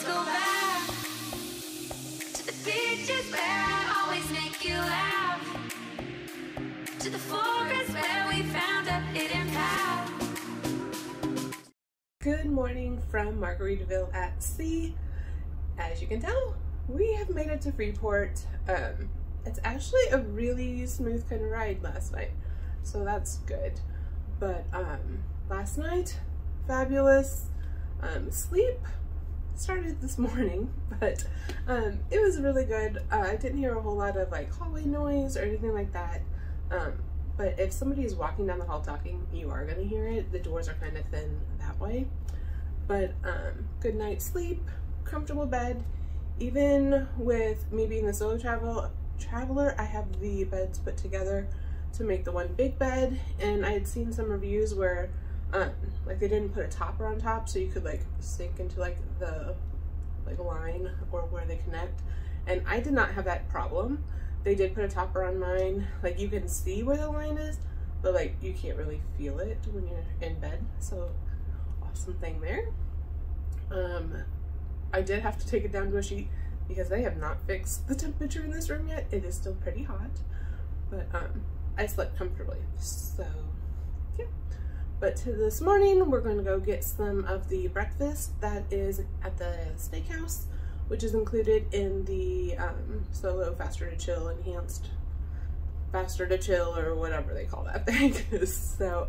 go back to the beaches where I always make you laugh, to the forest where we found a hidden path. Good morning from Margaritaville at Sea. As you can tell, we have made it to Freeport. It's actually a really smooth kind of ride last night, so that's good. But last night, fabulous. Sleep started this morning, but it was really good. I didn't hear a whole lot of like hallway noise or anything like that. But if somebody is walking down the hall talking, you are going to hear it. The doors are kind of thin that way. But good night's sleep, comfortable bed. Even with me being the solo traveler, I have the beds put together to make the one big bed. And I had seen some reviews where like they didn't put a topper on top, so you could like sink into like the line or where they connect. And I did not have that problem. They did put a topper on mine. Like you can see where the line is, but like you can't really feel it when you're in bed. So awesome thing there. I did have to take it down to a sheet because they have not fixed the temperature in this room yet. It is still pretty hot, but I slept comfortably. So yeah. But this morning we're going to go get some of the breakfast that is at the steakhouse, which is included in the solo faster to chill, enhanced faster to chill, or whatever they call that thing. So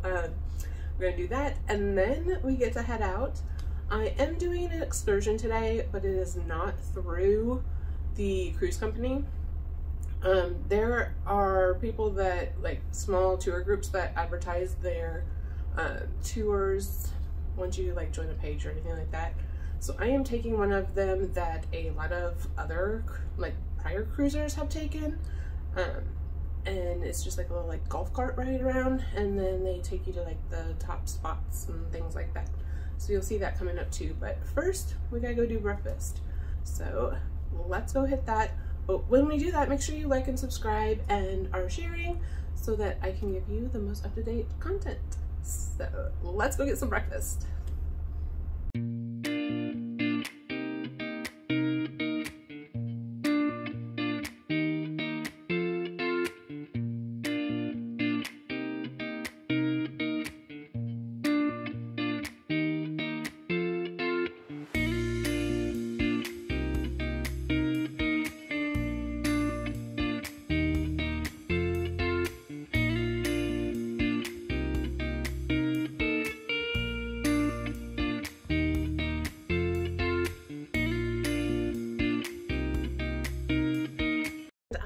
we're gonna do that, and then we get to head out. I am doing an excursion today, but it is not through the cruise company. There are people that, like small tour groups that advertise their tours once you like join a page or anything like that. So I am taking one of them that a lot of other like prior cruisers have taken, and it's just like a little like golf cart ride around, and then they take you to like the top spots and things like that. So you'll see that coming up too. But first we gotta go do breakfast. So let's go hit that. But when we do that, make sure you like and subscribe and are sharing so that I can give you the most up-to-date content. So let's go get some breakfast.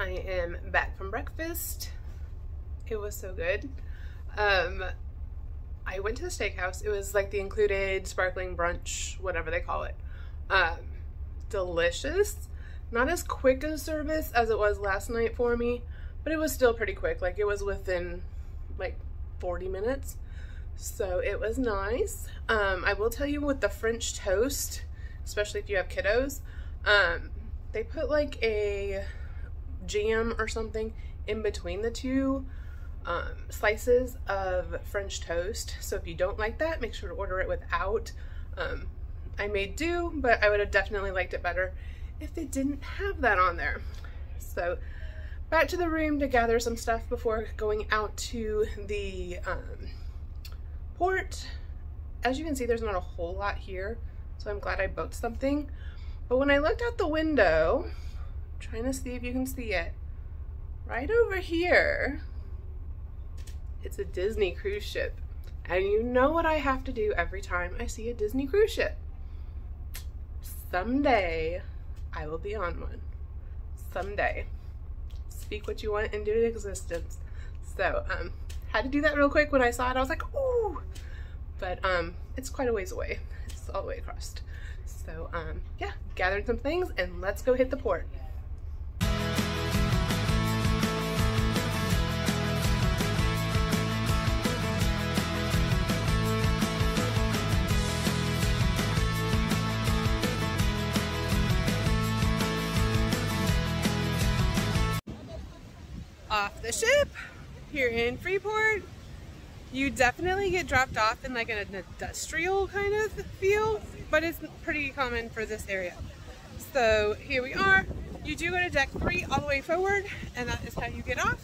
I am back from breakfast. It was so good. I went to the steakhouse. It was like the included sparkling brunch, whatever they call it. Delicious. Not as quick a service as it was last night for me, but it was still pretty quick. Like it was within like 40 minutes. So it was nice. I will tell you with the French toast, especially if you have kiddos, they put like a jam or something in between the two slices of French toast. So if you don't like that, make sure to order it without. I made do, but I would have definitely liked it better if they didn't have that on there. So back to the room to gather some stuff before going out to the port. As you can see, there's not a whole lot here, so I'm glad I booked something. But when I looked out the window, trying to see if you can see it, right over here, it's a Disney cruise ship. And you know what I have to do every time I see a Disney cruise ship? Someday I will be on one. Someday. Speak what you want into existence. So had to do that real quick. When I saw it, I was like, ooh. But it's quite a ways away. It's all the way across. So yeah, gathered some things and let's go hit the port. Off the ship here in Freeport. You definitely get dropped off in like an industrial kind of feel, but it's pretty common for this area. So here we are. You do go to deck 3 all the way forward, and that is how you get off.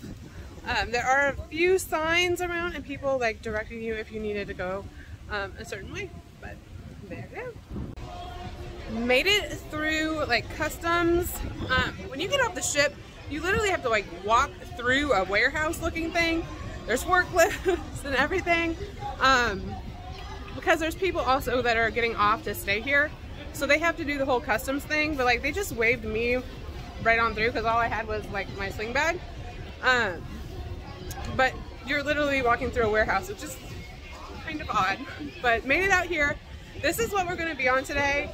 There are a few signs around and people like directing you if you needed to go a certain way, but there you go. Made it through like customs. When you get off the ship, you literally have to like walk through a warehouse looking thing. There's forklifts and everything, because there's people also that are getting off to stay here, so they have to do the whole customs thing, but like they just waved me right on through because all I had was like my sling bag. But you're literally walking through a warehouse, which is kind of odd, but made it out here. This is what we're going to be on today.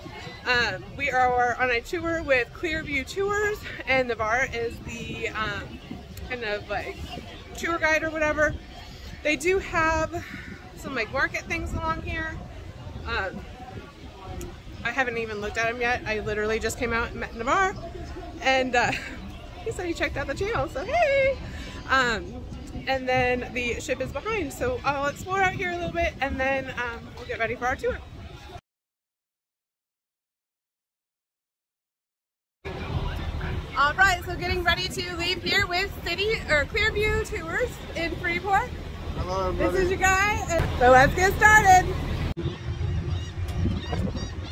We are on a tour with Clearview Tours, and Navarre is the kind of like tour guide or whatever. They do have some like market things along here. I haven't even looked at them yet. I literally just came out and met Navarre, and he said he checked out the channel, so hey! And then the ship is behind, so I'll explore out here a little bit, and then we'll get ready for our tour. All right, so getting ready to leave here with Clearview Tours in Freeport. Hello, everybody. This is your guy, so let's get started.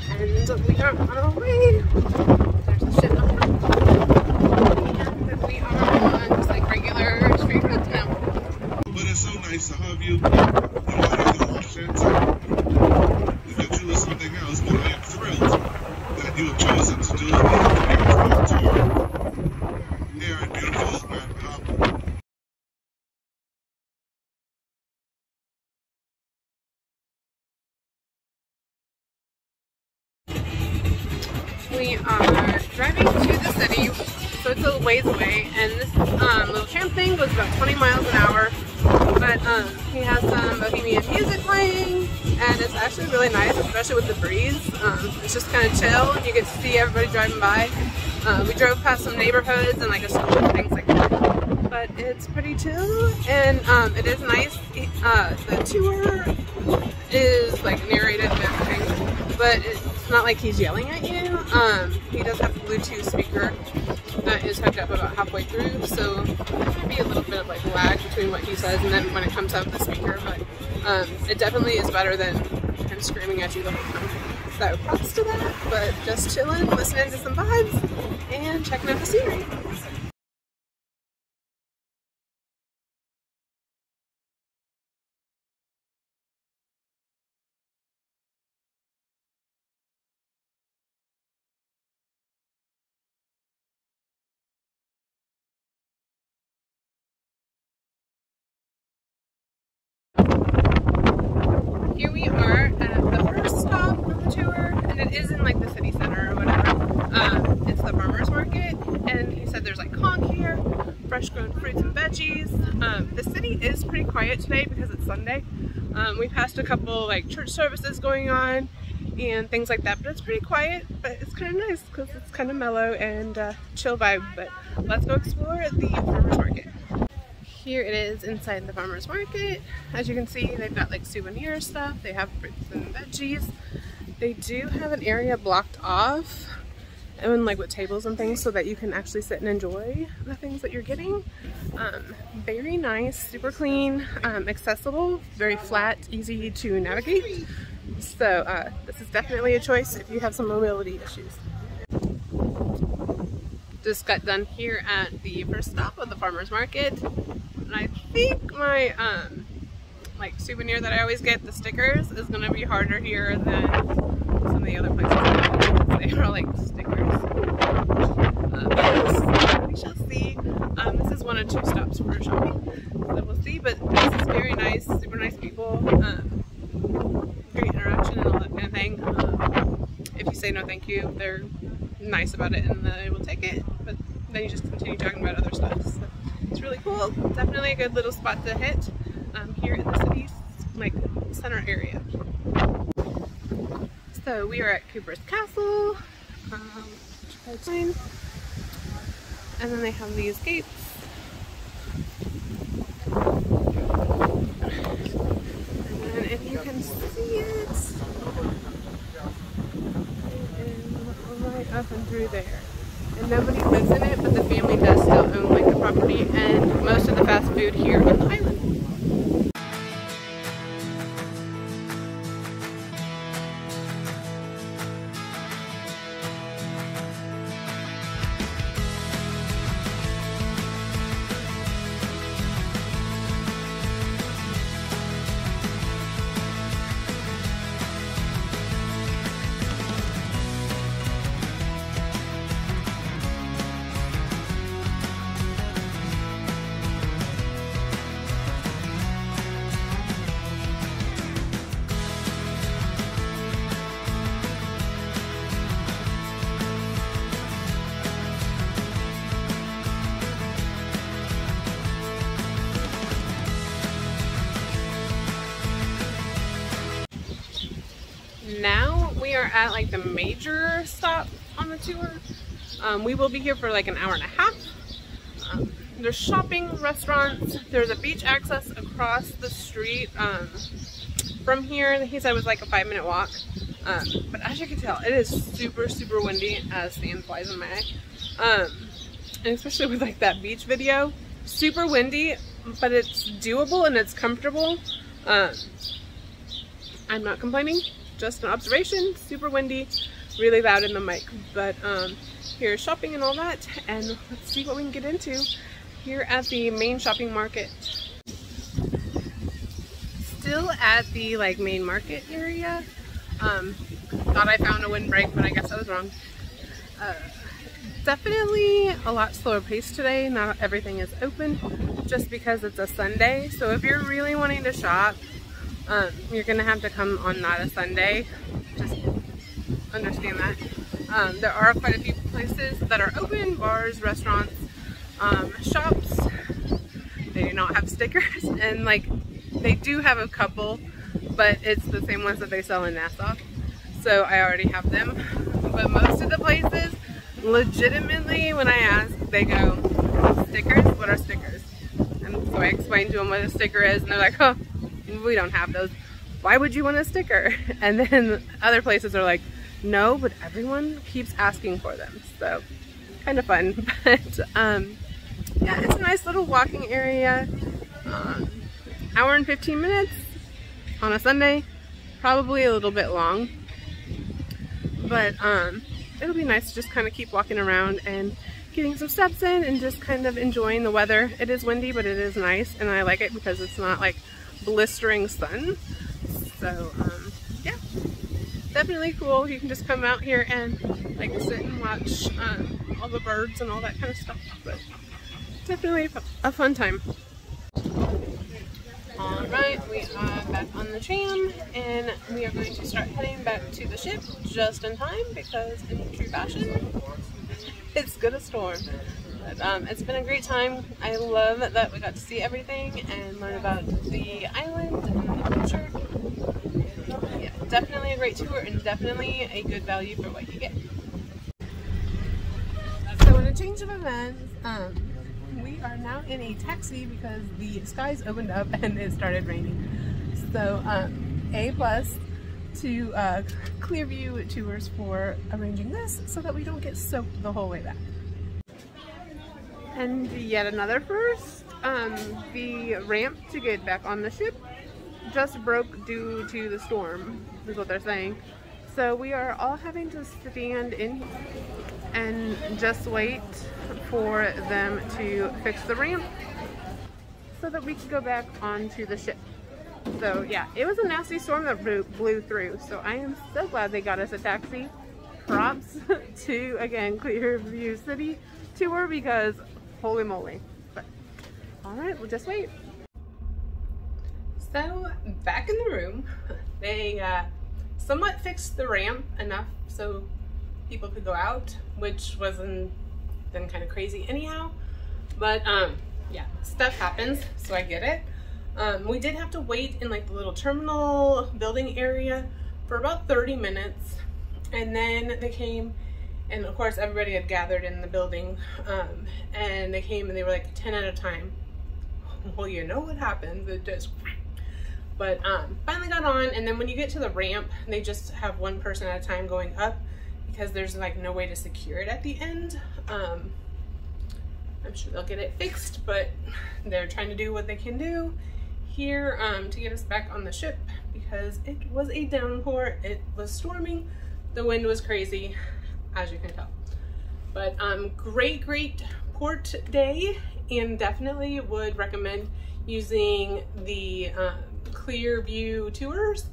And we are on our way. There's a ship up front. And we are on just like regular street roads now. But it's so nice to have you. You know, I can watch it. If you choose something else, but I am thrilled that you have chosen to do the tour here in beautiful Manhattan. We are driving to the city, so it's a ways away, and this little tram thing goes about 20 miles an hour, but he has some bohemian music playing, and it's actually really nice, especially with the breeze. It's just kind of chill, and you get to see everybody driving by. We drove past some neighborhoods and like a school and things like that, but it's pretty chill, and it is nice. The tour is like narrated and everything, but it's not like he's yelling at you. He does have a Bluetooth speaker that is hooked up about halfway through, so there might be a little bit of like lag between what he says and then when it comes out of the speaker, but it definitely is better than him screaming at you the whole time. So props to that, but just chilling, listening to some vibes, and checking out the scenery. Here we are at the first stop on the tour, and it is in like the city center or whatever. It's the farmer's market, and he said there's like conch here, fresh grown fruits and veggies. The city is pretty quiet today because it's Sunday. We passed a couple like church services going on and things like that, but it's pretty quiet, but it's kind of nice because it's kind of mellow and chill vibe. But let's go explore the farmer's market. Here it is inside the farmer's market. As you can see, they've got like souvenir stuff. They have fruits and veggies. They do have an area blocked off and like with tables and things so that you can actually sit and enjoy the things that you're getting. Very nice, super clean, accessible, very flat, easy to navigate. So this is definitely a choice if you have some mobility issues. Just got done here at the first stop of the farmer's market. And I think my like souvenir that I always get, the stickers, is gonna be harder here than some of the other places. They are like stickers. We shall see. This is 1 or 2 stops for shopping, so we'll see. But this is very nice, super nice people, great interaction and all that kind of thing. If you say no thank you, they're nice about it and they will take it. But then you just continue talking about other stuff. So it's really cool. Definitely a good little spot to hit here in the city's like center area. So we are at Cooper's Castle, and then they have these gates. and you can see it. Right up and through there. And nobody lives in it, but the family does still own like the property and most of the fast food here on the island. Now we are at like the major stop on the tour. We will be here for like an hour and a half. There's shopping, restaurants, there's a beach access across the street from here. He said it was like a 5-minute walk. But as you can tell, it is super, super windy as sand flies in my eye. And especially with like that beach video, super windy, but it's doable and it's comfortable. I'm not complaining. Just an observation, super windy, really loud in the mic, but here's shopping and all that, and let's see what we can get into here at the main shopping market. Still at the like main market area. Thought I found a windbreak, but I guess I was wrong. Definitely a lot slower pace today. Not everything is open just because it's a Sunday, so if you're really wanting to shop, you're gonna have to come on not a Sunday. Just understand that. There are quite a few places that are open, bars, restaurants, shops. They do not have stickers, and like they do have a couple, but it's the same ones that they sell in Nassau. So I already have them. But most of the places, legitimately, when I ask, they go, stickers? What are stickers? And so I explained to them what a sticker is, and they're like, oh, we don't have those. Why would you want a sticker? And then other places are like, no, but everyone keeps asking for them. So kind of fun. But yeah, it's a nice little walking area. Hour and 15 minutes on a Sunday. Probably a little bit long. But it'll be nice to just kind of keep walking around and getting some steps in and just kind of enjoying the weather. It is windy, but it is nice, and I like it because it's not like blistering sun. So yeah, definitely cool. You can just come out here and like sit and watch all the birds and all that kind of stuff, but definitely a fun time. Alright, we are back on the tram and we are going to start heading back to the ship just in time because in true fashion it's gonna storm. But it's been a great time. I love that we got to see everything and learn about the island and the culture. Yeah, definitely a great tour and definitely a good value for what you get. So in a change of events, we are now in a taxi because the skies opened up and it started raining. So A+ to Clearview Tours for arranging this so that we don't get soaked the whole way back. And yet another first, the ramp to get back on the ship just broke due to the storm, is what they're saying. So we are all having to stand in and just wait for them to fix the ramp so that we can go back onto the ship. So yeah, it was a nasty storm that blew through. So I am so glad they got us a taxi. Props to, again, Clearview City Tour because holy moly. But all right, we'll just wait. So back in the room, they somewhat fixed the ramp enough so people could go out, which wasn't then kind of crazy anyhow. But yeah, stuff happens, so I get it. We did have to wait in like the little terminal building area for about 30 minutes, and then they came, and of course everybody had gathered in the building, and they came and they were like 10 at a time. Well, you know what happens, it just But finally got on, and then when you get to the ramp, they just have one person at a time going up because there's like no way to secure it at the end. I'm sure they'll get it fixed, but they're trying to do what they can do here to get us back on the ship because it was a downpour. It was storming. The wind was crazy, as you can tell. But great port day, and definitely would recommend using the Clear View tours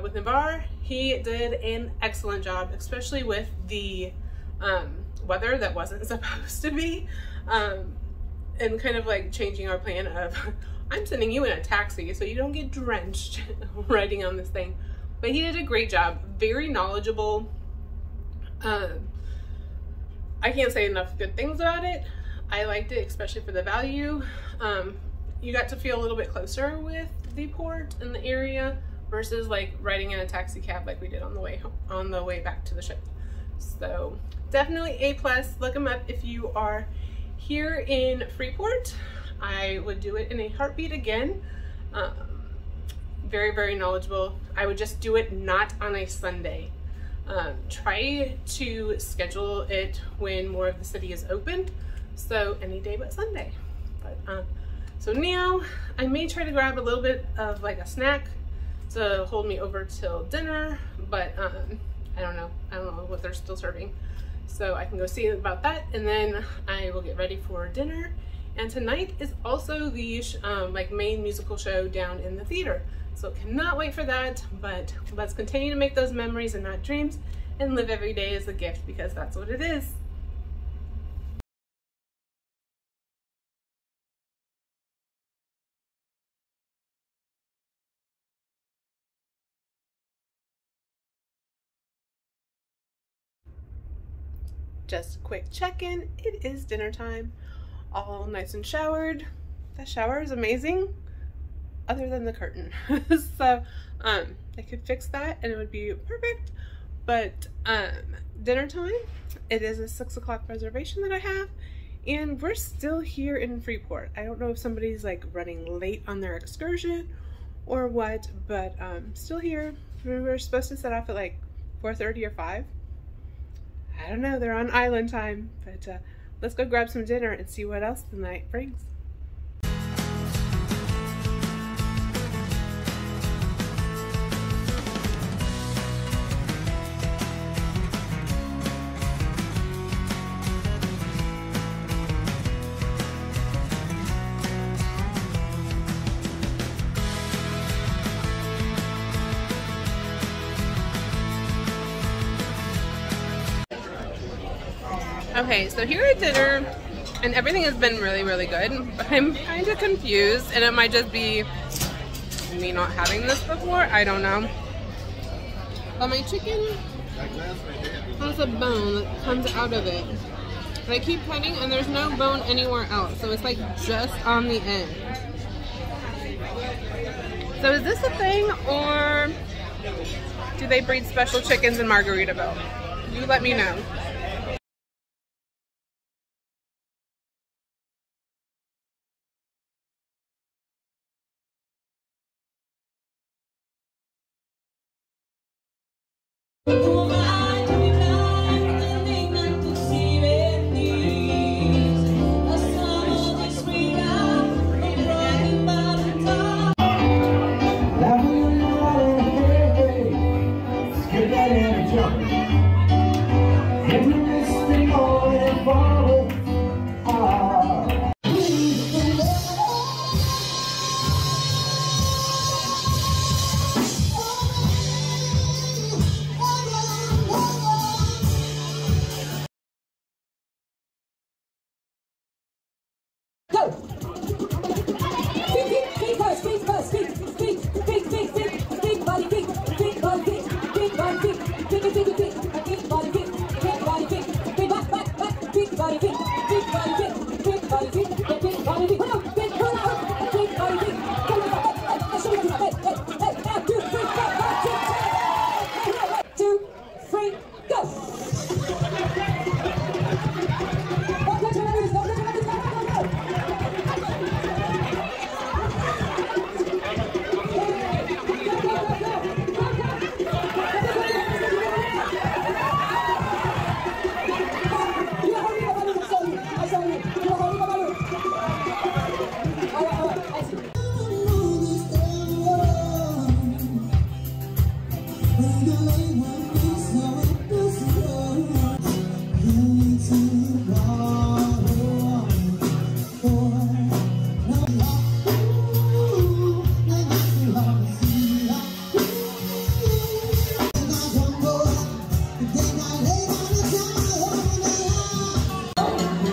with Navarre. He did an excellent job, especially with the weather that wasn't supposed to be, and kind of like changing our plan of I'm sending you in a taxi so you don't get drenched riding on this thing. But he did a great job, very knowledgeable. I can't say enough good things about it. I liked it, especially for the value. You got to feel a little bit closer with the port and the area versus like riding in a taxi cab like we did on the way home, on the way back to the ship. So definitely A+. Look them up if you are here in Freeport. I would do it in a heartbeat again. Very knowledgeable. I would just do it not on a Sunday. Try to schedule it when more of the city is opened, so any day but Sunday. But so now I may try to grab a little bit of like a snack to hold me over till dinner, but I don't know what they're still serving, so I can go see about that, and then I will get ready for dinner. And tonight is also the like main musical show down in the theater, so cannot wait for that. But let's continue to make those memories and not dreams, and live every day as a gift, because that's what it is. Just a quick check-in. It is dinner time. All nice and showered. That shower is amazing, other than the curtain. So I could fix that and it would be perfect. But dinner time, it is a 6 o'clock reservation that I have, and we're still here in Freeport. I don't know if somebody's like running late on their excursion or what, but still here. We were supposed to set off at like 4:30 or 5. I don't know, they're on island time, but let's go grab some dinner and see what else the night brings. Okay, so here at dinner, and everything has been really good, but I'm kind of confused, and it might just be me not having this before, I don't know. But my chicken has a bone that comes out of it. And I keep cutting, and there's no bone anywhere else, so it's like just on the end. So is this a thing, or do they breed special chickens in Margaritaville? You let me know.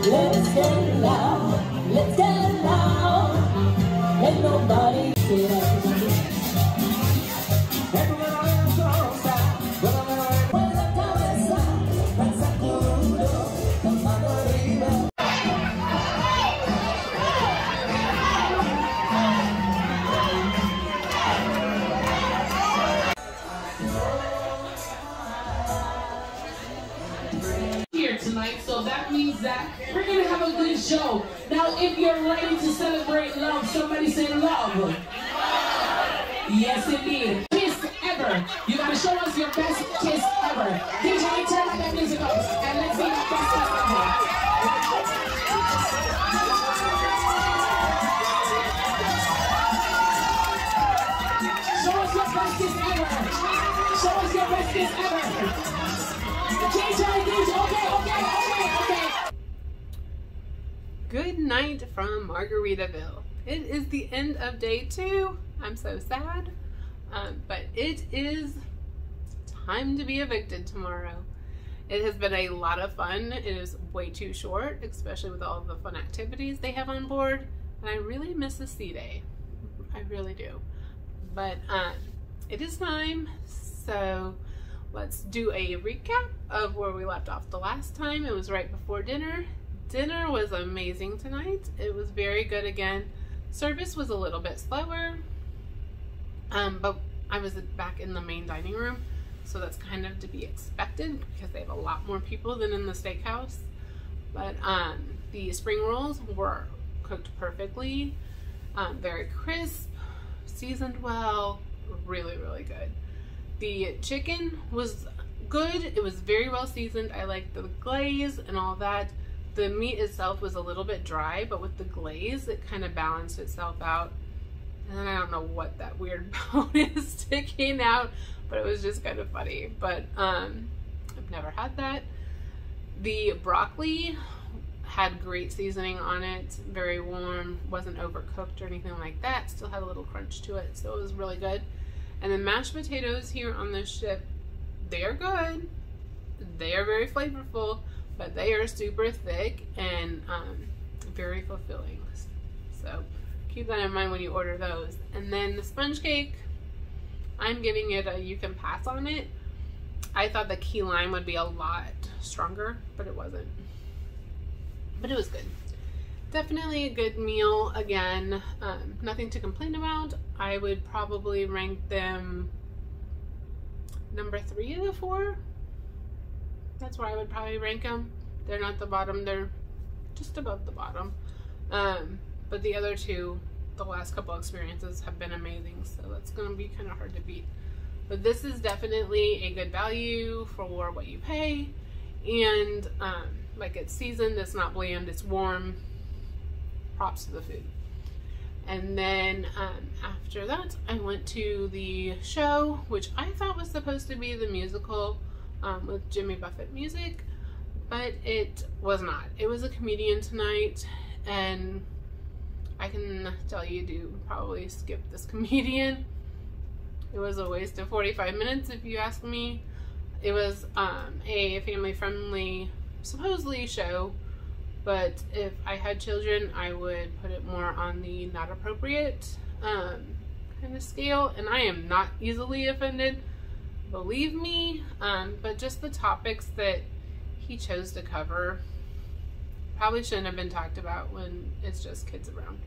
Let's get loud, let's get loud. Ain't nobody see us. Tonight, so that means that we're gonna have a good show. Now, if you're ready to celebrate love, somebody say love. Yes, indeed. Kiss ever. You gotta show us your best kiss ever. DJ, turn on that music up, and let's see your best kiss ever. Show us your best kiss ever. Show us your best kiss ever. Okay. Good night from Margaritaville. It is the end of day 2. I'm so sad, but it is time to be evicted tomorrow. It has been a lot of fun. It is way too short, especially with all the fun activities they have on board, and I really miss the sea day. I really do. But it is time, so let's do a recap of where we left off the last time. It was right before dinner. Dinner was amazing tonight. It was very good again. Service was a little bit slower, but I was back in the main dining room, so that's kind of to be expected because they have a lot more people than in the steakhouse. But the spring rolls were cooked perfectly, very crisp, seasoned well, really, really good. The chicken was good. It was very well seasoned. I liked the glaze and all that. The meat itself was a little bit dry, but with the glaze, it kind of balanced itself out. And then I don't know what that weird bone is sticking out, but it was just kind of funny. But I've never had that. The broccoli had great seasoning on it, very warm, wasn't overcooked or anything like that. Still had a little crunch to it, so it was really good. And the mashed potatoes here on this ship, they are good. They are very flavorful, but they are super thick and very fulfilling. So keep that in mind when you order those. And then the sponge cake, I'm giving it a you can pass on it. I thought the key lime would be a lot stronger, but it wasn't. But it was good. Definitely a good meal. Again, nothing to complain about. I would probably rank them number 3 of the 4. That's where I would probably rank them. They're not the bottom, they're just above the bottom. But the other 2, the last couple experiences have been amazing, so that's going to be kind of hard to beat. But this is definitely a good value for what you pay, and like it's seasoned, it's not bland, it's warm. Props to the food. And then after that, I went to the show, which I thought was supposed to be the musical with Jimmy Buffett music, but it was not. It was a comedian tonight, and I can tell you to probably skip this comedian. It was a waste of 45 minutes if you ask me. It was a family-friendly, supposedly, show, but if I had children, I would put it more on the not appropriate kind of scale, and I am not easily offended, believe me, but just the topics that he chose to cover probably shouldn't have been talked about when it's just kids around.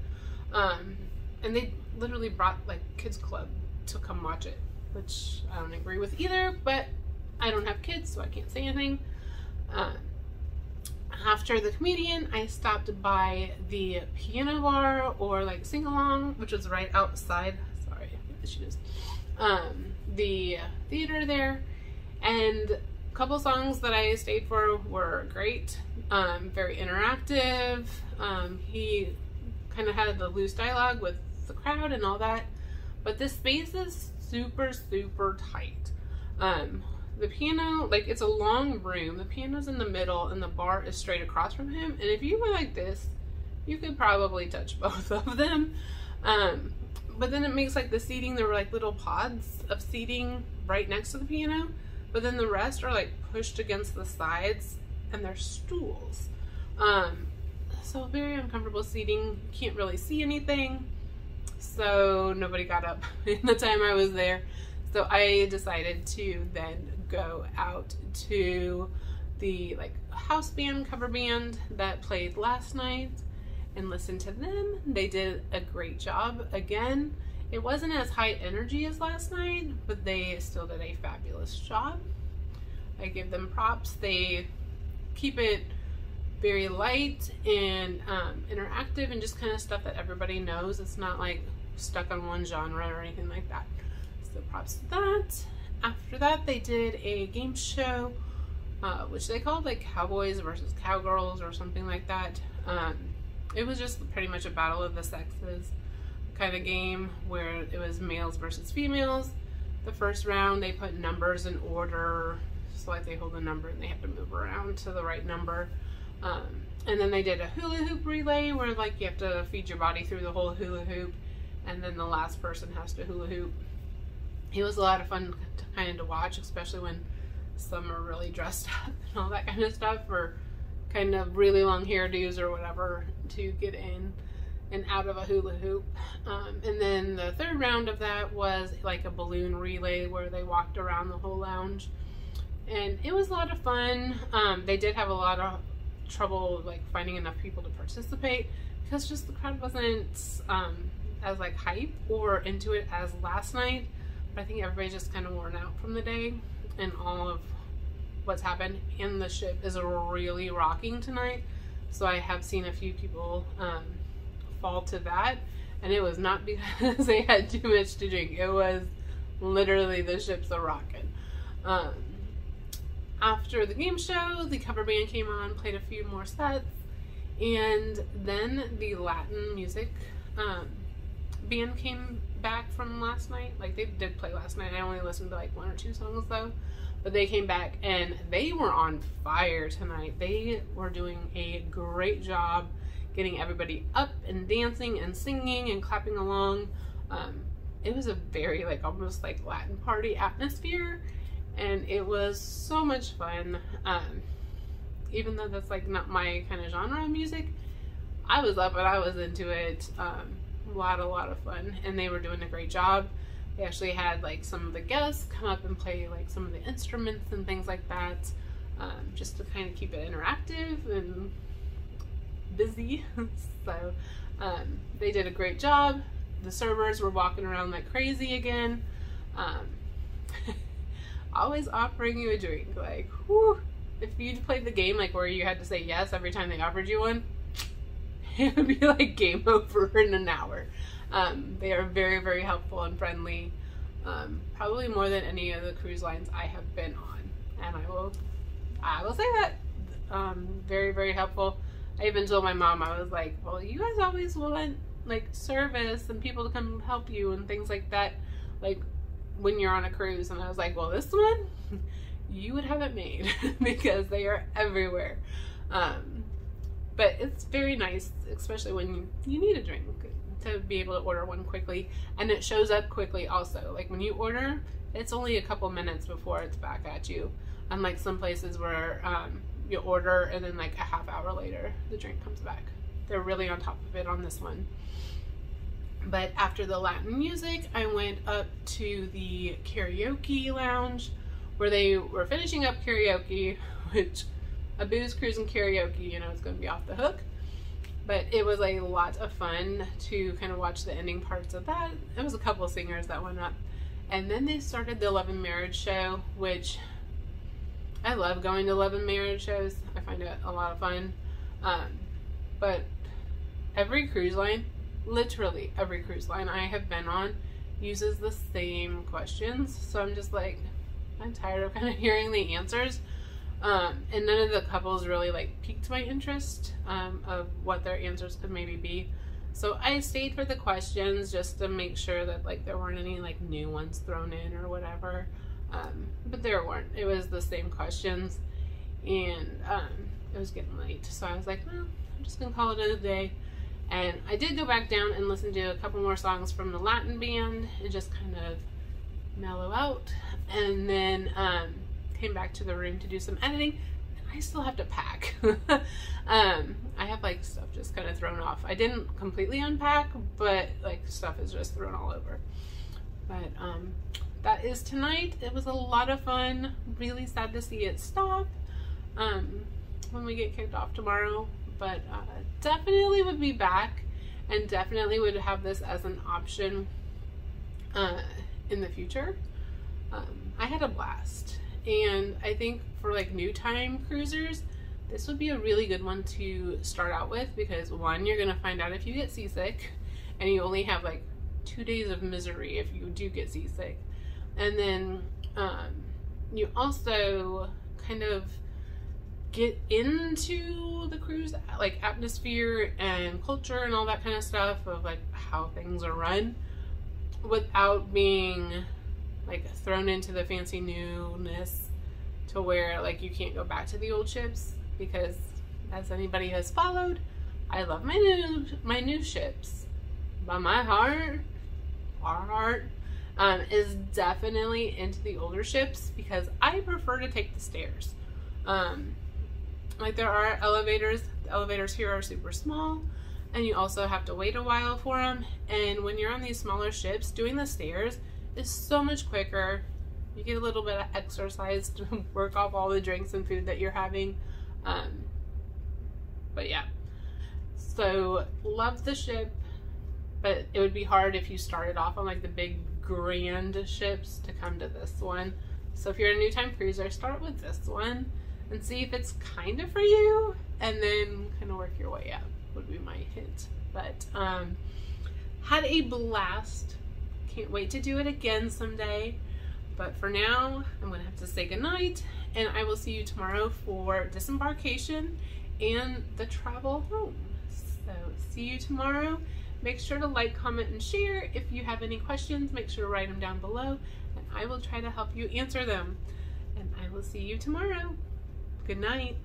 And they literally brought like kids club to come watch it, which I don't agree with either, but I don't have kids, so I can't say anything. After the comedian, I stopped by the piano bar, or like sing-along, which was right outside, sorry, she just, the theater there, and a couple songs that I stayed for were great, very interactive. He kind of had the loose dialogue with the crowd and all that, but this space is super, super tight. The piano, like, it's a long room. The piano's in the middle and the bar is straight across from him. And if you were like this, you could probably touch both of them. But then it makes like the seating, there were like little pods of seating right next to the piano. But then the rest are like pushed against the sides, and they're stools. So very uncomfortable seating. Can't really see anything. So nobody got up in the time I was there. So I decided to then go out to the like house band, cover band that played last night and listen to them. They did a great job. Again, it wasn't as high energy as last night, but they still did a fabulous job. I give them props. They keep it very light and interactive and just kind of stuff that everybody knows. It's not like stuck on one genre or anything like that. So props to that. After that, they did a game show, which they called like Cowboys versus Cowgirls or something like that. It was just pretty much a battle of the sexes kind of game where it was males versus females. The first round, they put numbers in order. So like they hold a number and they have to move around to the right number. And then they did a hula hoop relay where like you have to feed your body through the whole hula hoop, and then the last person has to hula hoop. It was a lot of fun to watch, especially when some are really dressed up and all that kind of stuff, or kind of really long hairdos or whatever to get in and out of a hula hoop. And then the third round of that was like a balloon relay where they walked around the whole lounge, and it was a lot of fun. They did have a lot of trouble like finding enough people to participate because just the crowd wasn't as like hype or into it as last night. But I think everybody's just kind of worn out from the day and all of what's happened, and the ship is really rocking tonight. So I have seen a few people fall to that, and it was not because they had too much to drink. It was literally the ship's a rocking. After the game show, the cover band came on, played a few more sets, and then the Latin music band came back from last night. Like they did play last night. I only listened to like 1 or 2 songs though, but they came back and they were on fire tonight. They were doing a great job getting everybody up and dancing and singing and clapping along. It was a very like almost like Latin party atmosphere, and it was so much fun. Even though that's like not my kind of genre of music, I was up and I was into it. A lot of fun, and they were doing a great job. They actually had like some of the guests come up and play like some of the instruments and things like that, just to kind of keep it interactive and busy. So they did a great job. The servers were walking around like crazy again, always offering you a drink. Like, whew, if you played the game like where you had to say yes every time they offered you one, it would be like game over in an hour. They are very helpful and friendly, probably more than any of the cruise lines I have been on, and I will say that very helpful. I even told my mom, I was like, well, you guys always want like service and people to come help you and things like that, like when you're on a cruise. And I was like, well, this one you would have it made because they are everywhere. But it's very nice, especially when you need a drink, to be able to order one quickly, and it shows up quickly also. Like when you order, it's only a couple minutes before it's back at you, unlike some places where you order and then like a half hour later the drink comes back. They're really on top of it on this one. But after the Latin music, I went up to the karaoke lounge where they were finishing up karaoke, which a booze cruise and karaoke, you know, it's going to be off the hook. But it was a lot of fun to kind of watch the ending parts of that. There was a couple of singers that went up. And then they started the Love and Marriage show, which I love going to Love and Marriage shows. I find it a lot of fun. But every cruise line, literally every cruise line I have been on, uses the same questions. So I'm just like, I'm tired of kind of hearing the answers. And none of the couples really like piqued my interest of what their answers could maybe be. So I stayed for the questions just to make sure that like there weren't any like new ones thrown in or whatever. But there weren't. It was the same questions, and it was getting late. So I was like, well, I'm just gonna call it a day. And I did go back down and listen to a couple more songs from the Latin band and just kind of mellow out. And then came back to the room to do some editing, and I still have to pack. I have like stuff just kind of thrown off. I didn't completely unpack, but like stuff is just thrown all over. But that is tonight. It was a lot of fun. Really sad to see it stop when we get kicked off tomorrow, but definitely would be back, and definitely would have this as an option in the future. I had a blast, and I think for like new time cruisers, this would be a really good one to start out with, because one, you're gonna find out if you get seasick, and you only have like 2 days of misery if you do get seasick. And then you also kind of get into the cruise like atmosphere and culture and all that kind of stuff of like how things are run, without being like thrown into the fancy newness to where like you can't go back to the old ships. Because as anybody has followed, I love my new ships, but my heart, our heart, is definitely into the older ships, because I prefer to take the stairs. Like there are elevators. The elevators here are super small, and you also have to wait a while for them. And when you're on these smaller ships, doing the stairs is so much quicker. You get a little bit of exercise to work off all the drinks and food that you're having. But yeah, so love the ship, but it would be hard if you started off on like the big grand ships to come to this one. So if you're a new time cruiser, start with this one and see if it's kind of for you, and then kind of work your way up would be my hint. But had a blast. Can't wait to do it again someday. But for now, I'm gonna have to say goodnight, and I will see you tomorrow for disembarkation and the travel home. So see you tomorrow. Make sure to like, comment, and share. If you have any questions, make sure to write them down below, and I will try to help you answer them. And I will see you tomorrow. Good night.